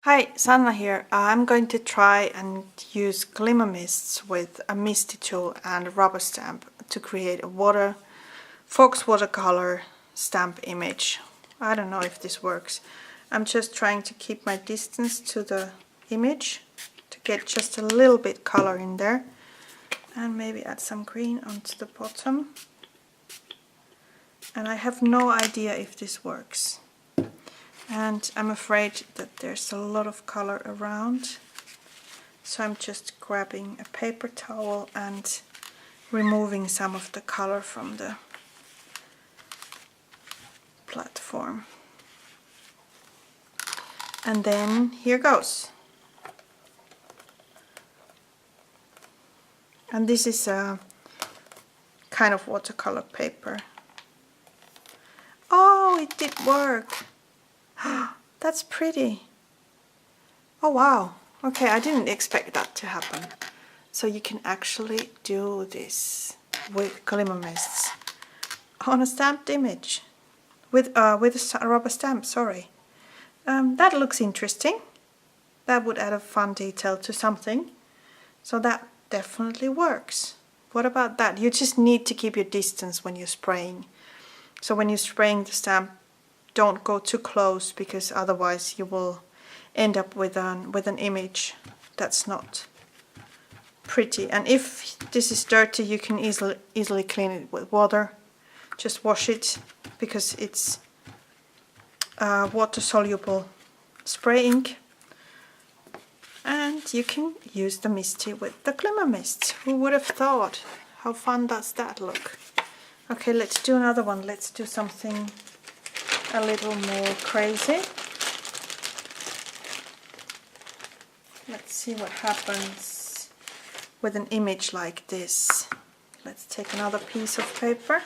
Hi, Sanna here. I'm going to try and use Glimmer Mists with a Misti tool and a rubber stamp to create a faux watercolor stamp image. I don't know if this works. I'm just trying to keep my distance to the image to get just a little bit color in there and maybe add some green onto the bottom. And I have no idea if this works. And I'm afraid that there's a lot of color around, so I'm just grabbing a paper towel and removing some of the color from the platform. And then here goes. And this is a kind of watercolor paper. Oh, it did work! That's pretty. Oh wow. Okay, I didn't expect that to happen. So you can actually do this with Glimmer Mists on a stamped image with a rubber stamp. Sorry. That looks interesting. That would add a fun detail to something. So that definitely works. What about that? You just need to keep your distance when you're spraying. So when you're spraying the stamp, don't go too close, because otherwise you will end up with an image that's not pretty. And if this is dirty, you can easily clean it with water. Just wash it, because it's water-soluble spray ink. And you can use the Misti with the Glimmer Mists. Who would have thought? How fun does that look? Okay, let's do another one. Let's do something a little more crazy. Let's see what happens with an image like this. Let's take another piece of paper.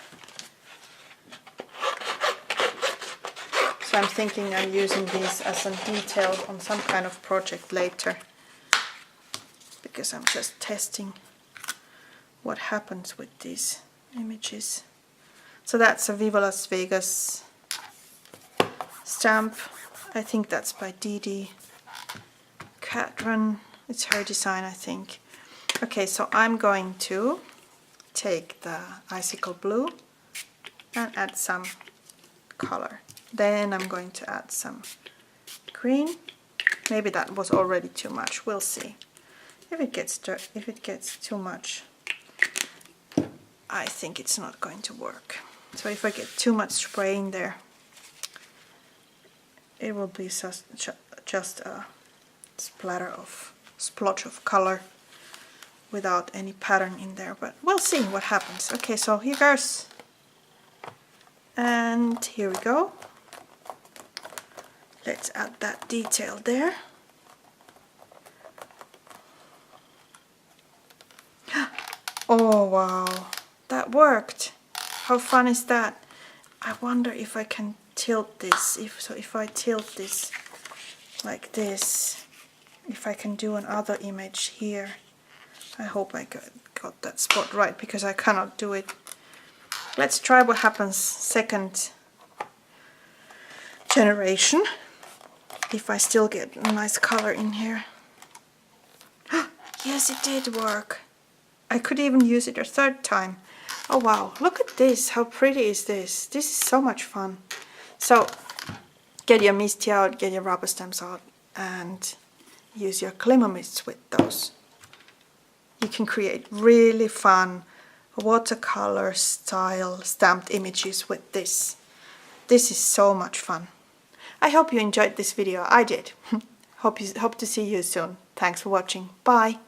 So I'm thinking I'm using this as a detail on some kind of project later, because I'm just testing what happens with these images. So that's a Viva Las Vegas stamp. I think that's by Dee Catron. It's her design, I think. Okay, so I'm going to take the icicle blue and add some color. Then I'm going to add some green. Maybe that was already too much. We'll see. If it gets too much, I think it's not going to work. So if I get too much spray in there, it will be just a splotch of color without any pattern in there, but we'll see what happens. Okay, so here goes. And here we go. Let's add that detail there. Oh wow, that worked. How fun is that? I wonder if I can tilt this. If I tilt this like this, if I can do another image here. I hope I got that spot right, because I cannot do it. Let's try what happens second generation, if I still get a nice color in here. Yes, it did work. I could even use it a third time. Oh wow, look at this. How pretty is this? This is so much fun. So get your Misti out, get your rubber stamps out, and use your Glimmer Mists with those. You can create really fun watercolor style stamped images with this. This is so much fun. I hope you enjoyed this video. I did. Hope to see you soon. Thanks for watching. Bye.